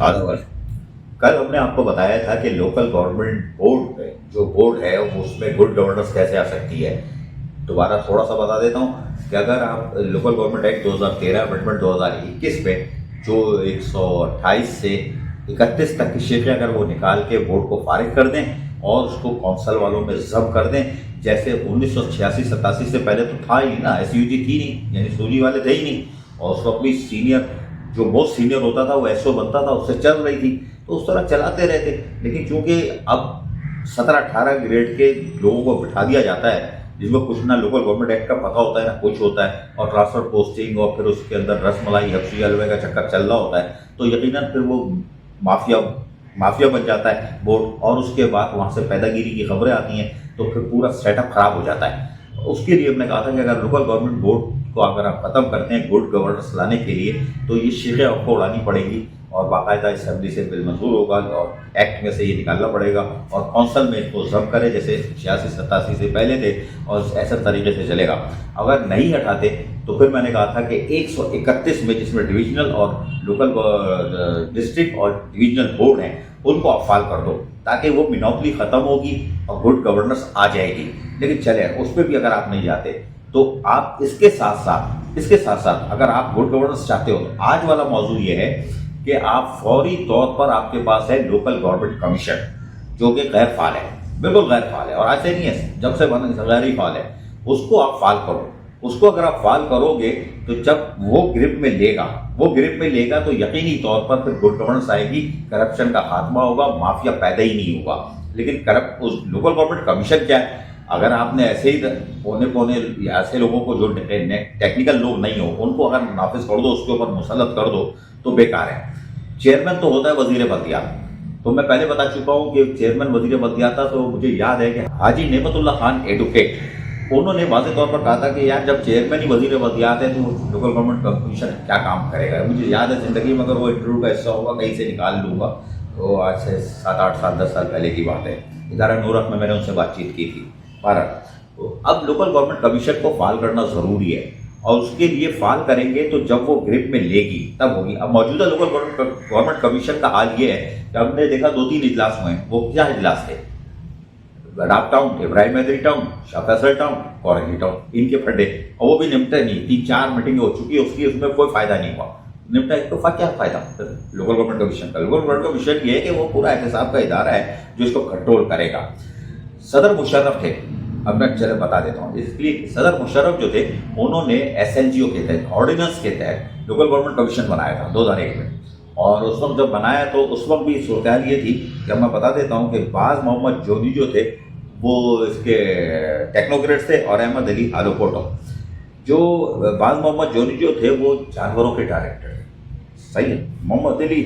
आदवर कल हमने आपको बताया था कि लोकल गवर्नमेंट बोर्ड में जो बोर्ड है वो उसमें गुड गवर्नेंस कैसे आ सकती है। दोबारा थोड़ा सा बता देता हूँ कि अगर आप लोकल गवर्नमेंट एक्ट 2013 अमेंडमेंट 2021 में जो 128 से 31 तक की शिकायत अगर वो निकाल के बोर्ड को फारिग कर दें और उसको कौंसल वालों में जब्त कर दें, जैसे 1986-87 से पहले तो था ही ना, एसयूजी थी नहीं, यानी सूली वाले थे ही नहीं, और उस वक्त भी सीनियर जो मोस्ट सीनियर होता था वो एसओ बनता था, उससे चल रही थी, तो उस तरह चलाते रहते। लेकिन चूंकि अब 17-18 ग्रेड के लोगों को बिठा दिया जाता है जिसमें कुछ ना लोकल गवर्नमेंट एक्ट का पता होता है ना कुछ होता है, और ट्रांसफर पोस्टिंग और फिर उसके अंदर रसमलाई हफ्सी हलवे का चक्कर चल रहा होता है, तो यकीनन फिर वो माफिया बन जाता है बोर्ड, और उसके बाद वहाँ से पैदागिरी की खबरें आती हैं, तो फिर पूरा सेटअप खराब हो जाता है। उसके लिए हमने कहा था कि अगर लोकल गवर्नमेंट बोर्ड को अगर आप खत्म करते हैं गुड गवर्नेंस लाने के लिए, तो ये शिकें आपको उड़ानी पड़ेगी और बाकायदा असेंबली से बिल मंजूर होगा और एक्ट में से ये निकालना पड़ेगा, और कौंसल में इसको जब्त करे जैसे 86-87 से पहले थे, और ऐसे तरीके से चलेगा। अगर नहीं हटाते तो फिर मैंने कहा था कि 131 में जिसमें डिविजनल और लोकल डिस्ट्रिक्ट और डिविजनल बोर्ड हैं उनको आप फाल कर दो, ताकि वो मिनोपली ख़त्म होगी और गुड गवर्नेंस आ जाएगी। लेकिन चले उस पर भी अगर आप नहीं जाते तो आप इसके साथ साथ अगर आप गुड गवर्नेंस चाहते हो तो आज वाला मौजूद ये है कि आप फौरी तौर पर आपके पास है लोकल गवर्नमेंट कमीशन, जो कि गैर फाल है, बिल्कुल गैर फाल है, और आज से नहीं है, जब से बना गैर ही फाल है, उसको आप फाल करो। उसको अगर आप फाल करोगे तो जब वो ग्रिप में लेगा तो यकीनी तौर पर फिर गुड गवर्नेंस आएगी, करप्शन का खात्मा होगा, माफिया पैदा ही नहीं होगा। लेकिन उस लोकल गवर्नमेंट कमीशन क्या है, अगर आपने ऐसे ही पौने ऐसे लोगों को जो टेक्निकल लोग नहीं हो उनको अगर नाफिज कर दो, उसके ऊपर मुसल्लत कर दो, तो बेकार है। चेयरमैन तो होता है वजीर बल्दियात, तो मैं पहले बता चुका हूँ कि चेयरमैन वजीर बल्दियात था, तो मुझे याद है कि हाजी नेमतुल्लाह खान एडवोकेट, उन्होंने वाज़ेह तौर पर कहा था कि यार जब चेयरमैन ही वजीर बल्दियात है तो लोकल गवर्नमेंट कमीशन क्या काम करेगा। मुझे याद है ज़िंदगी में अगर वो इंटरव्यू का हिस्सा होगा कहीं से निकाल लूँगा, तो आज से 7-8 साल 10 साल पहले की बात है, इदारा नूरत में मैंने उनसे बातचीत की थी। तो अब लोकल गवर्नमेंट कमीशन को फाल करना ज़रूरी है, और उसके लिए फाल करेंगे तो जब वो ग्रिप में लेगी तब होगी। अब मौजूदा लोकल गवर्नमेंट कमीशन का हाल ये है कि हमने देखा 2-3 इजलास हुए हैं। वो क्या इजलास थे? डाक टाउन, इब्राहिम मैदरी town, Shah Faisal town, Korangi town, इनके फंडे, और वो भी निपटे नहीं। 3-4 मीटिंग हो चुकी है उसकी, उसमें कोई फायदा नहीं हुआ। निपटा एक तो क्या फायदा लोकल गवर्नमेंट कमीशन का? लोकल गवर्नमेंट कमीशन ये है कि वो पूरा एहतसाब का इदारा है जो इसको कंट्रोल करेगा। सदर मुशर्रफ थे, अब मैं चले बता देता हूँ। इसलिए सदर मुशर्रफ जो थे उन्होंने SLGO के तहत, ऑर्डिनेंस के तहत लोकल गवर्नमेंट कमीशन बनाया था 2001 में, और उस वक्त जब बनाया तो उस वक्त भी सूरत ये थी कि मैं बता देता हूँ कि बाज मोहम्मद जोनी जो थे वो इसके टेक्नोक्रेट थे, और अहमद अली हालोपोटो, जो बाज मोहम्मद जोनी जो थे वो जानवरों के डायरेक्टर थे, सही है। मोहम्मद अली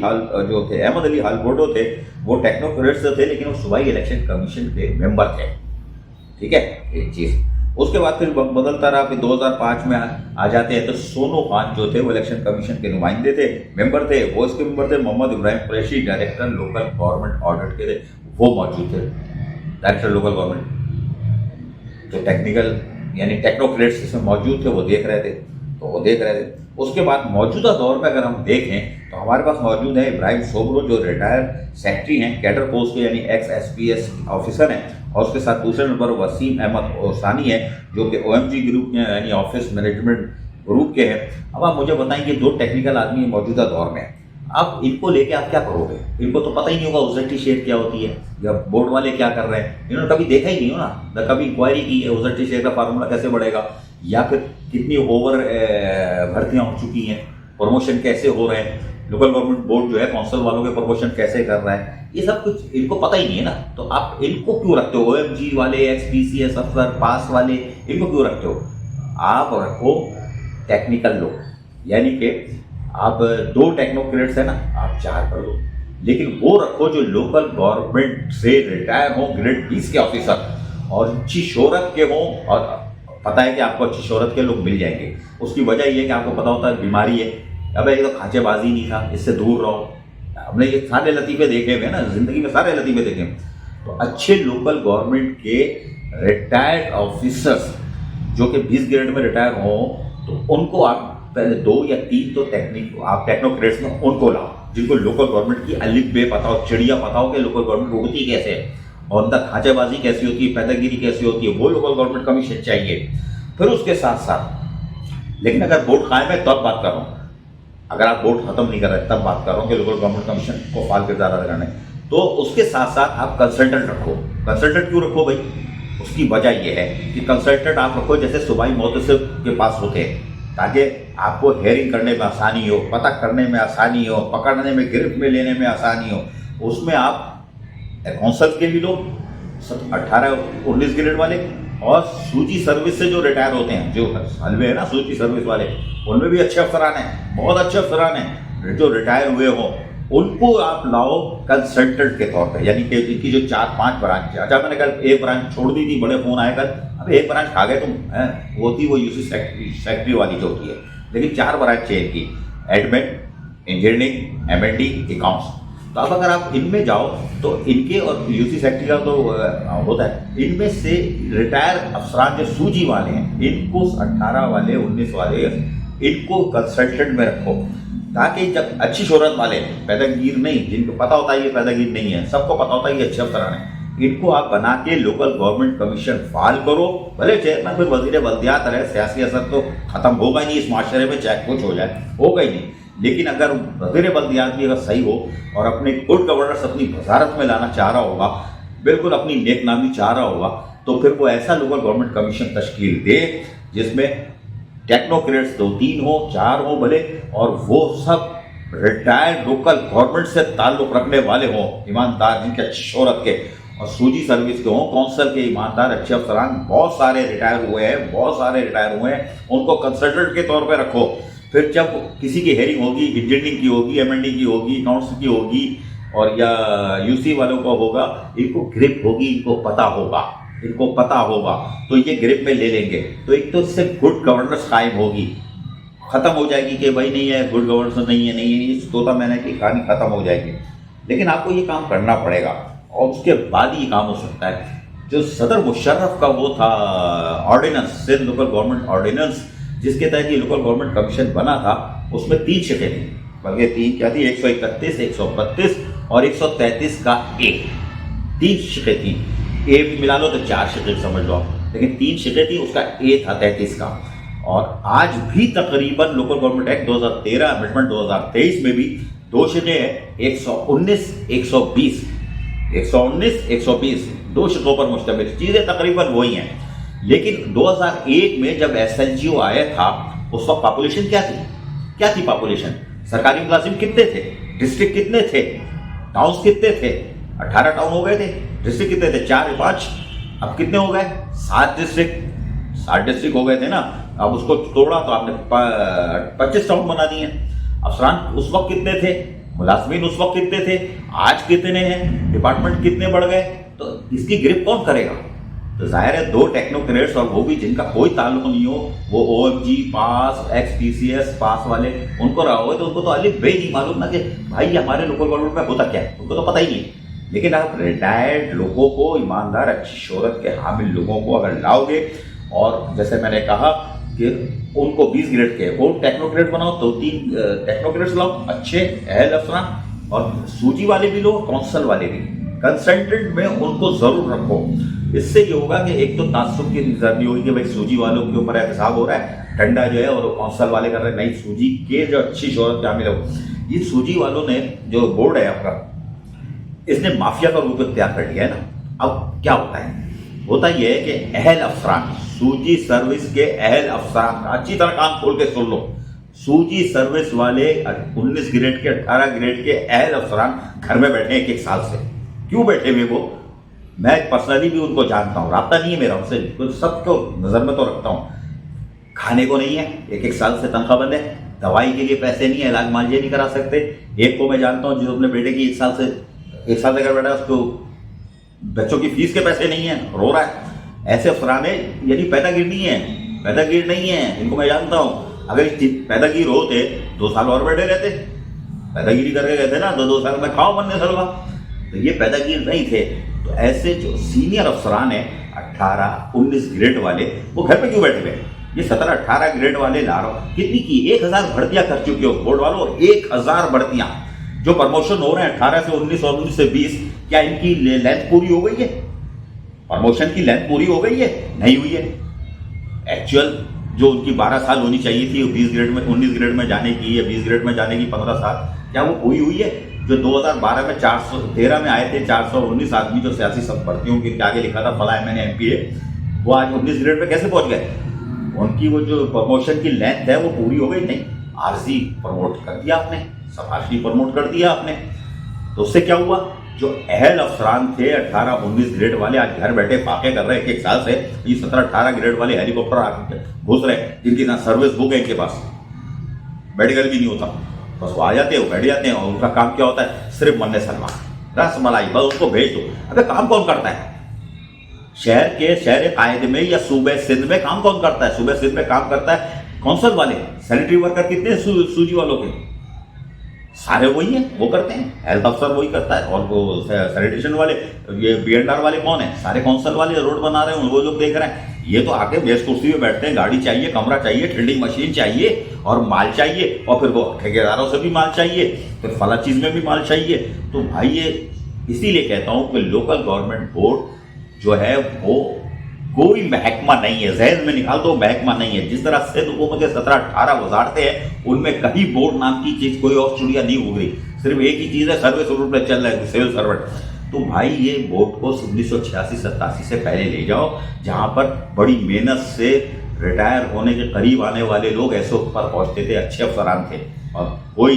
जो थे, अहमद अली हालोपोटो थे, वो टेक्नोक्रेट्स थे, लेकिन वो सूबाई इलेक्शन कमीशन के मेंबर थे, ठीक है, एक चीज़। उसके बाद फिर बदलता रहा, फिर 2005 में आ जाते हैं तो सोनू खान जो थे वो इलेक्शन कमीशन के नुमाइंदे थे, मेंबर थे, वो इसके मेंबर थे। Mohammad Ibrahim Qureshi director local government audit के थे, वो मौजूद थे, डायरेक्टर लोकल गवर्नमेंट। जो टेक्निकल यानी टेक्नोक्रेट्स इसमें मौजूद थे वो देख रहे थे। उसके बाद मौजूदा दौर में अगर हम देखें तो हमारे पास मौजूद है इब्राहिम सोबरो, जो रिटायर्ड सेक्रेटरी हैं कैडर पोस्ट के, यानी ex-SPS ऑफिसर हैं, और उसके साथ दूसरे नंबर वसीम अहमद ओसानी है जो कि OMG ग्रुप के यानी ऑफिस मैनेजमेंट ग्रुप के हैं। अब आप मुझे बताएं कि 2 टेक्निकल आदमी मौजूदा दौर में, अब इनको लेके आप क्या करोगे? इनको तो पता ही नहीं होगा OZT शेयर क्या होती है, या बोर्ड वाले क्या कर रहे हैं, इन्होंने कभी देखा ही नहीं हो ना कभी इंक्वायरी की है OZT शेयर का फार्मूला कैसे बढ़ेगा, या फिर कितनी ओवर भर्तियाँ हो चुकी हैं, प्रमोशन कैसे हो रहे हैं, लोकल गवर्नमेंट बोर्ड जो है कौंसिल वालों के प्रमोशन कैसे कर रहा है, ये सब कुछ इनको पता ही नहीं है ना। तो आप इनको क्यों रखते हो? OMG वाले, ex-PCS अफसर, पास वाले, इनको क्यों रखते हो? आप रखो टेक्निकल लोग, यानी कि आप 2 टेक्नोक्रेट्स है ना, आप 4 कर दो, लेकिन वो रखो जो लोकल गवर्नमेंट से रिटायर हो, ग्रेड 20 के ऑफिसर, और अच्छी शोहरत के हों, और पता है कि आपको अच्छी शोहरत के लोग मिल जाएंगे। उसकी वजह ये है कि आपको पता होता है बीमारी है, अब ये तो खांचेबाजी नहीं था, इससे दूर रहो। हमने ये सारे लतीफ़े देखे हुए हैं ना, ज़िंदगी में सारे लतीफ़े देखे हैं। तो अच्छे लोकल गवर्नमेंट के रिटायर्ड ऑफिसर्स जो कि 20 ग्रेड में रिटायर हों, तो उनको आप पहले 2 या 3 तो टेक्नोक्रेट्स में उनको लाओ, जिनको लोकल गवर्नमेंट की अलिफ बे पता हो, चिड़िया पता हो कि लोकल गवर्नमेंट उड़ती कैसे है और अंदर खांचेबाजी कैसी होती है, पैदागिरी कैसी होती है, वो लोकल गवर्नमेंट कमीशन चाहिए। फिर उसके साथ साथ, लेकिन अगर बोर्ड कायम है तब बात कर रहा हूँ, अगर आप बोर्ड खत्म नहीं कर रहे तब बात कर रहा हूँ कि लोकल गवर्नमेंट कमीशन को फाल किरदार अदा करना है। तो उसके साथ साथ आप कंसल्टेंट रखो। कंसल्टेंट क्यों रखो भाई? उसकी वजह यह है कि कंसल्टेंट आप रखो जैसे सूबाई मोहतसिब के पास होते हैं, ताकि आपको हेयरिंग करने में आसानी हो, पता करने में आसानी हो, पकड़ने में, गिरफ्त में लेने में आसानी हो। उसमें आप कौंसल के भी लोग 18-19 ग्रेड वाले और सूची सर्विस से जो रिटायर होते हैं, जो हलवे है ना सूची सर्विस वाले, उनमें भी अच्छे अफसरान हैं, बहुत अच्छे अफसरान हैं जो रिटायर हुए हों, उनको आप लाओ कंसल्टेंट के तौर पे। यानी कि इनकी जो 4-5 ब्रांच है, अच्छा मैंने कल एक ब्रांच छोड़ दी थी, बड़े फोन आए कल, अब एक ब्रांच खा गए तुम, वो थी वो यूसी सेक्रेटरी वाली जो होती है, लेकिन 4 ब्रांच है इनकी, एडमिन, इंजीनियरिंग, एमएनडी, अकाउंट्स। तो अब अगर आप इनमें जाओ तो इनके, और यूसी सेक्रेटरी का तो होता है, इनमें से रिटायर अफसरान जो सूजी वाले हैं, इनको 18 वाले 19 वाले इनको कंसल्टेंट में रखो, ताकि जब अच्छी शोहरत वाले, पैदागीर नहीं, जिनको पता होता है ये पैदागीर नहीं है, सबको पता होता है ये अच्छे अफसरान हैं, इनको आप बना के लोकल गवर्नमेंट कमीशन फाल करो। भले चेयरमैन फिर वजीर बल्दियात रहे, सियासी असर तो खत्म होगा ही नहीं इस माशरे में, चाहे कुछ हो जाए, होगा ही नहीं। लेकिन अगर वजीर बल्दियात भी अगर सही हो और अपने गुड गवर्नेंस अपनी वजारत में लाना चाह रहा होगा, बिल्कुल अपनी नेकनामी चाह रहा होगा, तो फिर वो ऐसा लोकल गवर्नमेंट कमीशन तश्कील दे जिसमें टेक्नोक्रेट्स 2-3 हो, 4 हो भले, और वो सब रिटायर्ड लोकल गवर्नमेंट से ताल्लुक रखने वाले हों, ईमानदार, जिनके अच्छी शोहरत के और सूजी सर्विस के हों, कौंसल के ईमानदार अच्छे अफसरान, बहुत सारे रिटायर हुए हैं, बहुत सारे रिटायर हुए हैं, उनको कंसल्टेंट के तौर पे रखो। फिर जब किसी की हेयरिंग होगी, इंजीनियरिंग की होगी, एमएनडी की होगी, अकाउंट्स की होगी, और या यूसी वालों का होगा, इनको ग्रिप होगी, इनको पता होगा, इनको पता होगा, तो ये ग्रिप में ले लेंगे। तो एक तो इससे गुड गवर्नेंस कायम होगी, खत्म हो जाएगी कि भाई नहीं है, गुड गवर्नेंस नहीं है, इस तोता मैंने की कहानी खत्म हो जाएगी। लेकिन आपको ये काम करना पड़ेगा और उसके बाद ये काम हो सकता है। जो सदर मुशर्रफ का वो था ordinance, Sindh local government ordinance, जिसके तहत ये लोकल गवर्नमेंट कमीशन बना था, उसमें 3 शिकें थी, बल्कि 3 क्या थी, 131, 132 और 133 का ए, 3 शिकें थी। ए भी मिला लो तो 4 शिकें समझ लो, लेकिन 3 शिकें थी, उसका ए था 33 का। और आज भी तकरीबन लोकल गवर्नमेंट एक्ट 2013 अमेंडमेंट 2023 में भी 2 शिकें हैं, 119, 120, 119, 120, 2 शिकों पर मुश्तमिल, चीज़ें तकरीबन वही हैं। लेकिन 2001 में जब एसएलजीओ आया था, उस वक्त पॉपुलेशन क्या थी? क्या थी पॉपुलेशन? सरकारी मुलाजिम कितने थे? डिस्ट्रिक्ट कितने थे? टाउन्स कितने थे? 18 टाउन हो गए थे। डिस्ट्रिक्ट कितने थे? 4 या 5। अब कितने हो गए? 7 डिस्ट्रिक्ट। 7 डिस्ट्रिक्ट हो गए थे ना। अब उसको तोड़ा तो आपने 25 टाउन बना दिए। अफसरान उस वक्त कितने थे? मुलाजमीन उस वक्त कितने थे? आज कितने हैं? डिपार्टमेंट कितने बढ़ गए? तो इसकी ग्रिप कौन करेगा? तो जाहिर है 2 टेक्नोक्रेट्स, और वो भी जिनका कोई ताल्लुक नहीं हो, वो ओएमजी पास, एक्सटीसीएस पास वाले, उनको रहा हो तो उनको तो अलिफ बे नहीं मालूम ना कि भाई हमारे लोकल गवर्नमेंट में होता क्या है, उनको तो पता ही नहीं। लेकिन आप रिटायर्ड लोगों को, ईमानदार अच्छी शोहरत के हामिल लोगों को अगर लाओगे, और जैसे मैंने कहा कि उनको 20 ग्रेड के वो टेक्नोक्रेट बनाओ, तो 3 टेक्नोक्रेट्स लाओ अच्छे अहल अफसरान, और सूजी वाले भी लो, कौंसल वाले भी, कंसल्टेंट में उनको जरूर रखो। इससे ये होगा कि एक तो तासुब की निगरानी होगी कि भाई सूजी वालों के ऊपर एहतसाब हो रहा है, डंडा जो है और कौंसल वाले कर रहे हैं, नहीं सूजी के जो अच्छी शोहरत के हामिल हो। ये सूजी वालों ने जो बोर्ड है आपका, इसने माफिया का रूप इख्तियार कर लिया है ना। अब क्या होता है? होता यह है कि अहल अफसरान, सूजी सर्विस के अहल अफसरान, अच्छी तरह कान खोल के सुन लो, सूजी सर्विस वाले 19 ग्रेड के, 18 ग्रेड के अहल अफसरान घर में बैठे 1-1 साल से। क्यों बैठे हुए वो? मैं पर्सनली भी उनको जानता हूँ, राब्ता नहीं है मेरा उनसे, सबको नज़र में तो रखता हूँ। खाने को नहीं है, 1-1 साल से तनख्वाह बंद है, दवाई के लिए पैसे नहीं है, इलाज मालजे नहीं करा सकते। एक को मैं जानता हूँ जो अपने बेटे की 1 साल से घर बैठा है, उसको बच्चों की फीस के पैसे नहीं है, रो रहा है। ऐसे अफसरान है, यानी पैदागीर नहीं है, पैदागीर नहीं है, इनको मैं जानता हूँ। अगर पैदागीर होते 2 साल और बैठे रहते, पैदागिरी करके गए थे ना, 2 साल में खाओ बनने सलवा, तो ये पैदागीर नहीं थे। तो ऐसे जो सीनियर अफसरान हैं 18-19 ग्रेड वाले, वो घर पे क्यों बैठे हुए? ये 17-18 ग्रेड वाले ला रहा हूँ। कितनी की? 1000 भर्तियां कर चुके हो बोर्ड वालों, 1000 भर्तियां। जो प्रमोशन हो रहे हैं 18 से 19 और 19 से 20, क्या इनकी लेंथ पूरी हो गई है? प्रमोशन की लेंथ पूरी हो गई है? नहीं हुई है। एक्चुअल जो उनकी 12 साल होनी चाहिए थी 20 ग्रेड में 19 ग्रेड में जाने की या 20 ग्रेड में जाने की 15 साल, क्या वो पूरी हुई है? जो 2012 में 413 में आए थे 419 आदमी जो सियासी सब भर्तियों के आगे लिखा था फला मैंने MPA, वो आज 19 ग्रेड में कैसे पहुंच गए? उनकी वो जो प्रमोशन की लेंथ है वो पूरी हो गई नहीं। आरजी प्रमोट कर दिया आपने, सफाशी प्रमोट कर दिया आपने, तो उससे क्या हुआ? जो अहल अफसरान थे 18-19 ग्रेड वाले आज घर बैठे फाके कर रहे हैं एक साल से। ये 17-18 ग्रेड वाले हेलीकॉप्टर आके घुस रहे हैं जिनकी ना सर्विस बुक है इनके पास, मेडिकल भी नहीं होता, बस वो आ जाते हैं, वो बैठ जाते हैं और उनका काम क्या होता है? सिर्फ मन्ने सलमान रसमलाई, बस उसको भेज दो। अबे काम कौन करता है? शहर कायदे में या सूबे सिंध में काम कौन करता है? सूबे सिंध में काम करता है कौंसल वाले। सैनिटरी वर्कर कितने सूजी वालों के? सारे वही हैं, वो करते हैं। हेल्थ अफसर वही करता है। और वो सैनिटेशन वाले, ये B&R वाले कौन है? सारे कौंसल वाले रोड बना रहे हैं, वो लोग देख रहे हैं। ये तो आके बेस कुर्सी में बैठते हैं, गाड़ी चाहिए, कमरा चाहिए, ठंडी मशीन चाहिए और माल चाहिए, और फिर वो ठेकेदारों से भी माल चाहिए, फिर फला चीज में भी माल चाहिए। तो भाई ये इसीलिए कहता हूं कि लोकल गवर्नमेंट बोर्ड जो है वो कोई महकमा नहीं है, जहन में निकाल दो, महकमा नहीं है। जिस तरह सिंध हुकूमत के 17-18 वजारतें हैं, उनमें कहीं बोर्ड नाम की चीज कोई और चिड़िया नहीं उग रही। सिर्फ एक ही चीज है, सर्विस रूट पे चल रहा है, सिविल सर्वेंट। तो भाई ये बोर्ड को 1986-87 से पहले ले जाओ, जहां पर बड़ी मेहनत से रिटायर होने के करीब आने वाले लोग ऐसे ऊपर पहुंचते थे, अच्छे अफसरान थे, और कोई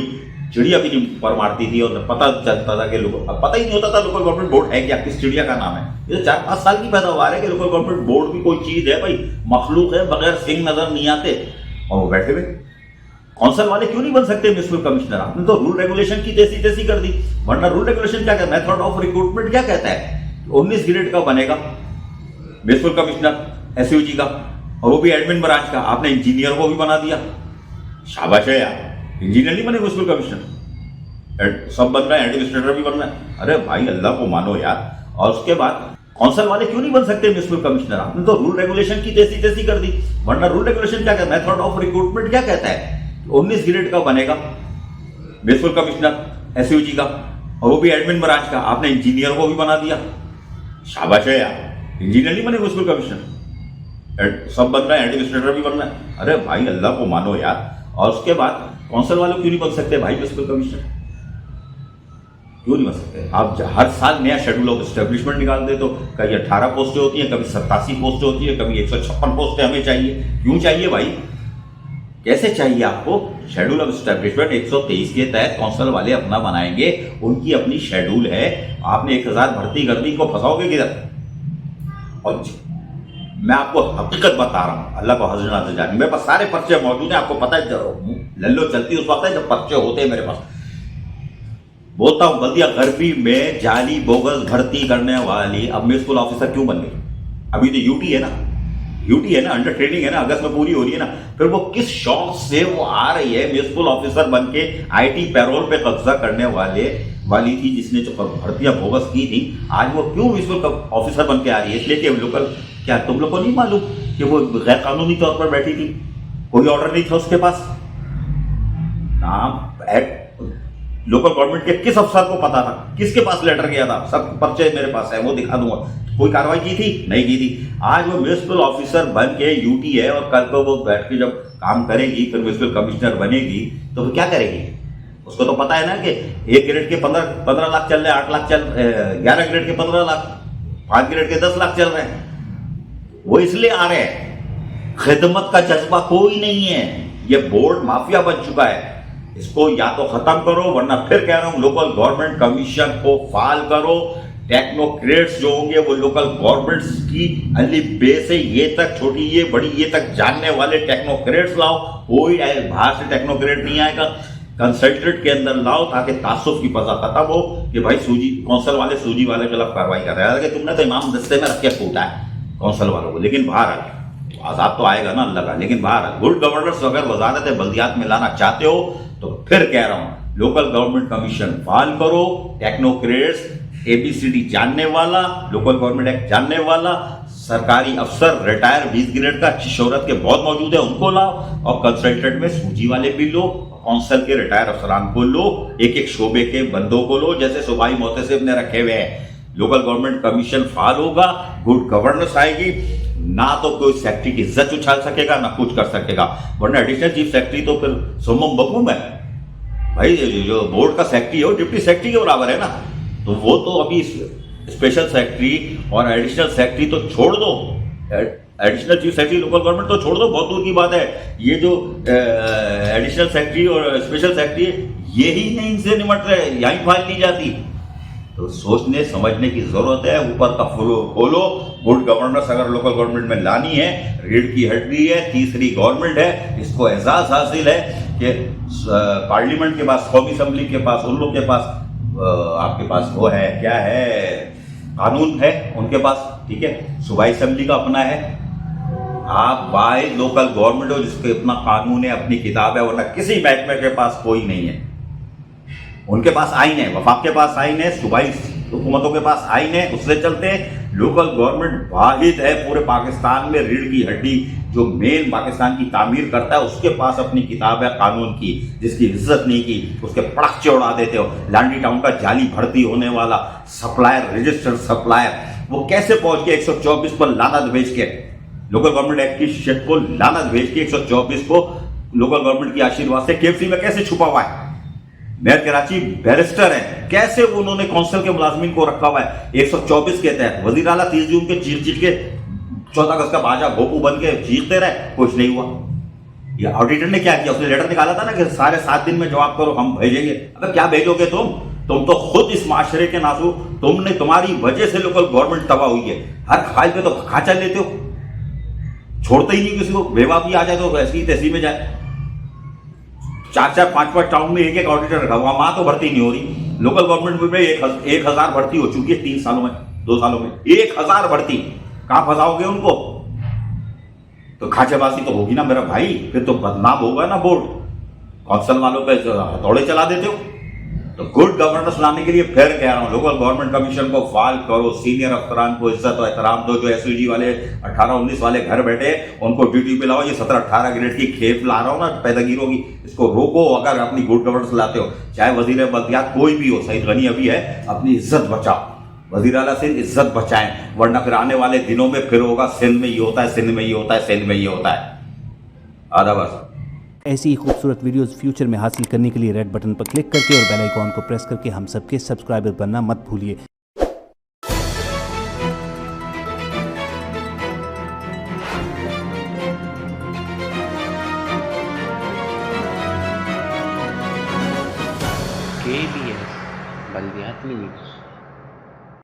चिड़िया भी नहीं पर मारती थी, और पता चलता था कि लोगों पता ही नहीं होता था लोकल गवर्नमेंट बोर्ड है क्या, किस चिड़िया का नाम है। ये 4-5 साल की पैदावार है कि लोकल गवर्नमेंट बोर्ड भी कोई चीज है भाई, मखलूक है, बगैर सिंह नजर नहीं आते, और वो बैठे हुए। कौंसल वाले क्यों नहीं बन सकते म्युनिसिपल कमिश्नर? आपने तो रूल रेगुलेशन की तैसी कर दी, वरना रूल रेगुलेशन क्या कहता है? मेथड ऑफ रिक्रूटमेंट क्या कहता है? 19 ग्रेड का बनेगा म्युनिसिपल कमिश्नर SUG का, और वो भी एडमिन ब्रांच का। आपने इंजीनियर को भी बना दिया, शाबाश है यार। इंजीनियर नहीं बने म्युनिसिपल कमिश्नर, सब बन रहा है, एडमिनिस्ट्रेटर भी बन रहा है। अरे भाई अल्लाह को मानो यार। और उसके बाद कौंसल वाले क्यों नहीं बन सकते म्युनिसिपल कमिश्नर? आपने तो रूल रेगुलेशन की तैसी कर दी, वरना रूल रेगुलेशन क्या कहता है? मेथड ऑफ रिक्रूटमेंट क्या कहता है? 19 ग्रेड का बनेगा म्युनिसिपल कमिश्नर SUG का, और वो भी एडमिन ब्रांच का। आपने इंजीनियर को भी बना दिया, शाबाश है यार। इंजीनियर नहीं बने म्युनिसिपल कमिश्नर, सब बन रहा है, एडमिनिस्ट्रेटर भी बन रहा है। अरे भाई अल्लाह को मानो यार। और उसके बाद कौंसल वाले क्यों नहीं बन सकते भाई म्युनिसिपल कमिश्नर? क्यों नहीं बन सकते? आप हर साल नया शेड्यूल ऑफ एस्टेब्लिशमेंट निकालते, तो कभी 18 पोस्टें होती हैं, कभी 87 पोस्टें होती है, कभी 156 पोस्टें हमें चाहिए। क्यों चाहिए भाई? कैसे चाहिए आपको? शेड्यूल ऑफ एस्टेब्लिशमेंट 123 के तहत कौंसल वाले अपना बनाएंगे, उनकी अपनी शेड्यूल है। आपने 1000 भर्ती कर दी, इनको फंसाओगे किधर? और मैं आपको हकीकत बता रहा हूं, अल्लाह को हजरत जाने, मेरे पास सारे पर्चे मौजूद हैं। आपको पता है लल्लो चलती उस वक्त है जब पर्चे होते हैं मेरे पास। बोलता हूं बल्दिया गरबी में जाली बोगस भर्ती करने वाली अब म्युनिसिपल ऑफिसर क्यों बन गई? अभी तो यूटी है ना, अंडर ट्रेनिंग है ना, अगस्त में पूरी हो रही है ना। फिर वो किस शौक से वो आ रही है म्युनिसिपल ऑफिसर बन के? IT पैरोल पे कब्जा करने वाली थी जिसने जो भर्तियां बोगस की थी, आज वो क्यों म्युनिसिपल ऑफिसर बन के आ रही है? इसलिए कि लोकल, क्या तुम लोग को नहीं मालूम कि वो गैर कानूनी तौर पर बैठी थी, कोई ऑर्डर नहीं था उसके पास? नाम लोकल गवर्नमेंट के किस अफसर को पता था? किसके पास लेटर गया था? सब पर्चे मेरे पास है, वो दिखा दूंगा। कोई कार्रवाई की थी? नहीं की थी। आज वो म्युनिसिपल ऑफिसर बन के UT है, और कल को वो बैठ के जब काम करेगी, फिर म्युनिसिपल कमिश्नर बनेगी, तो वो क्या करेगी? उसको तो पता है ना कि 1 ग्रेड के 15 लाख चल रहे हैं, 8 लाख 11 ग्रेड के 15 लाख, 5 ग्रेड के 10 लाख चल रहे हैं। वो इसलिए आ रहे हैं, खिदमत का जज्बा कोई नहीं है। ये बोर्ड माफिया बन चुका है, इसको या तो खत्म करो, वरना फिर कह रहा हूं लोकल गवर्नमेंट कमीशन को फाल करो। टेक्नोक्रेट्स जो होंगे वो लोकल गवर्नमेंट्स की अली बे से ये तक, छोटी ये बड़ी ये तक जानने वाले टेक्नोक्रेट्स लाओ। कोई बाहर से टेक्नोक्रेट नहीं आएगा, कंसल्टेंट के अंदर लाओ, ताकि तासुफ की पता खत्म हो कि भाई कौंसल वाले सूजी वाले के खिलाफ कार्रवाई कर रहे हैं। तुमने तो इमाम दस्ते में रख के फूटा है कौंसल वालों को, लेकिन बाहर आजाद तो आएगा ना अल्लाह का। लेकिन बाहर गुड गवर्नेंस अगर वजारत बल्दियात में लाना चाहते हो, तो फिर कह रहा हूं लोकल गवर्नमेंट कमीशन फाल करो। टेक्नोक्रेट्स, ABCD जानने वाला, लोकल गवर्नमेंट एक्ट जानने वाला, सरकारी अफसर रिटायर 20 ग्रेड का अच्छी शोहरत के बहुत मौजूद है, उनको लाओ, और कंसल्टेंट में सूजी वाले भी लो, काउंसिल के रिटायर अफसरान को लो, एक एक शोबे के बंदों को लो, जैसे सूबाई मोहतसिब ने रखे हुए हैं। लोकल गवर्नमेंट कमीशन फाल होगा, गुड गवर्नेंस आएगी, ना तो कोई सेक्रेटरी की इज्जत उछाल सकेगा ना कुछ कर सकेगा। वरना एडिशनल चीफ सेक्रेटरी तो फिर सुम्मम बकुम है भाई, जो बोर्ड का सेक्रेटरी है वो डिप्टी सेक्रेटरी के बराबर है ना। तो वो तो अभी स्पेशल सेक्रेटरी और एडिशनल सेक्रेटरी तो छोड़ दो, additional chief secretary local government तो छोड़ दो, बहुत दूर की बात है। ये जो एडिशनल सेक्रेटरी और स्पेशल सेक्रेटरी ये ही नहीं इनसे निमट रहे, यहीं फाइल ली जाती। तो सोचने समझने की जरूरत है। ऊपर का खोलो, गुड गवर्नेंस अगर लोकल गवर्नमेंट में लानी है, रीढ़ की हड्डी है, तीसरी गवर्नमेंट है, इसको एहसास हासिल है कि पार्लियामेंट के पास, कौमी असेंबली के पास, उन लोग के पास, आपके पास वो है, क्या है, कानून है उनके पास, ठीक है, सूबाई असेंबली का अपना है। आप बाय लोकल गवर्नमेंट हो जिसके अपना कानून है, अपनी किताब है, वरना किसी महकमे के पास कोई नहीं है। उनके पास आइन है, वफाक के पास आइन है, सूबाई हुकूमतों के पास आइन है, उससे चलते लोकल गवर्नमेंट वाहिद है पूरे पाकिस्तान में, रीढ़ की हड्डी जो मेन पाकिस्तान की तामीर करता है, उसके पास अपनी किताब है कानून की, जिसकी इज्जत नहीं की उसके पड़ाके उड़ा देते हो। लांडी टाउन का जाली भर्ती होने वाला सप्लायर, रजिस्टर्ड सप्लायर, वो कैसे पहुंच गया 124 पर लानत भेज के, लोकल गवर्नमेंट एक्ट की शिट को लानत भेज के 124 को लोकल गवर्नमेंट की आशीर्वाद से केएफसी में कैसे छुपा हुआ है। मेयर कराची बैरिस्टर है, कैसे उन्होंने काउंसिल के मुलाजमीन को रखा हुआ है 124 के तहत। वजीर आला 30 जून के चीख के 14 अगस्त का बाजा भोपू बन के चीखते रहे, कुछ नहीं हुआ। ये ऑडिटर ने क्या किया, उसने लेटर निकाला था ना कि सारे 7 दिन में जवाब करो, हम भेजेंगे। अगर क्या भेजोगे तुम तो खुद इस माशरे के नासू, तुम्हारी वजह से लोकल गवर्नमेंट तबाह हुई है। हर फाइल पे तो खाचा लेते हो, छोड़ते ही नहीं किसी को, बेवापी आ जाए तो ऐसी तैसी में जाए। 4-4, 5-5 टाउन में एक ऑडिटर रखा हुआ, वहां तो भर्ती नहीं हो रही। लोकल गवर्नमेंट में 1000 भर्ती हो चुकी है 3 सालों में, 2 सालों में 1000 भर्ती। कहां फंसाओगे उनको? तो खाचेबाजी तो होगी ना मेरा भाई, फिर तो बदनाम होगा ना बोर्ड। काउंसिल वालों पे हथौड़े चला देते हो। तो गुड गवर्नेंस लाने के लिए फिर कह रहा हूं, लोकल गवर्नमेंट कमीशन को फाल करो, सीनियर अफसरान को इज्जत और एहतराम दो। जो एसओजी वाले 18-19 वाले घर बैठे उनको ड्यूटी पे लाओ। ये 17-18 ग्रेड की खेप ला रहा हूं ना पैदागिरों की, इसको रोको। अगर अपनी गुड गवर्नेंस लाते हो, चाहे वजीर बल्दियात कोई भी हो, सईद गनी अभी है, अपनी इज्जत बचाओ, वजीर आला से इज्जत बचाएं, वरना फिर आने वाले दिनों में फिर होगा सिंध में ये होता है, सिंध में ये होता है, सिंध में ये होता है। आधा बस। ऐसी ही खूबसूरत वीडियोस फ्यूचर में हासिल करने के लिए रेड बटन पर क्लिक करके और बेल आइकॉन को प्रेस करके हम सबके सब्सक्राइबर बनना मत भूलिए। KBS बल्दियाती न्यूज़।